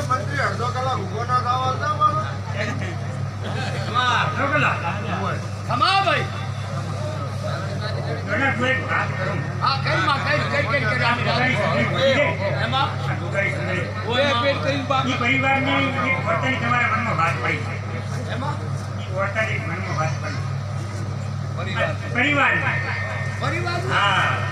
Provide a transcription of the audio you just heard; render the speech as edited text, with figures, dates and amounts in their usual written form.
મંત્રી અડધો કલાક ઉભો ના થવા પરિવારની તમારા મનમાં વાત પડી છે પરિવાર હા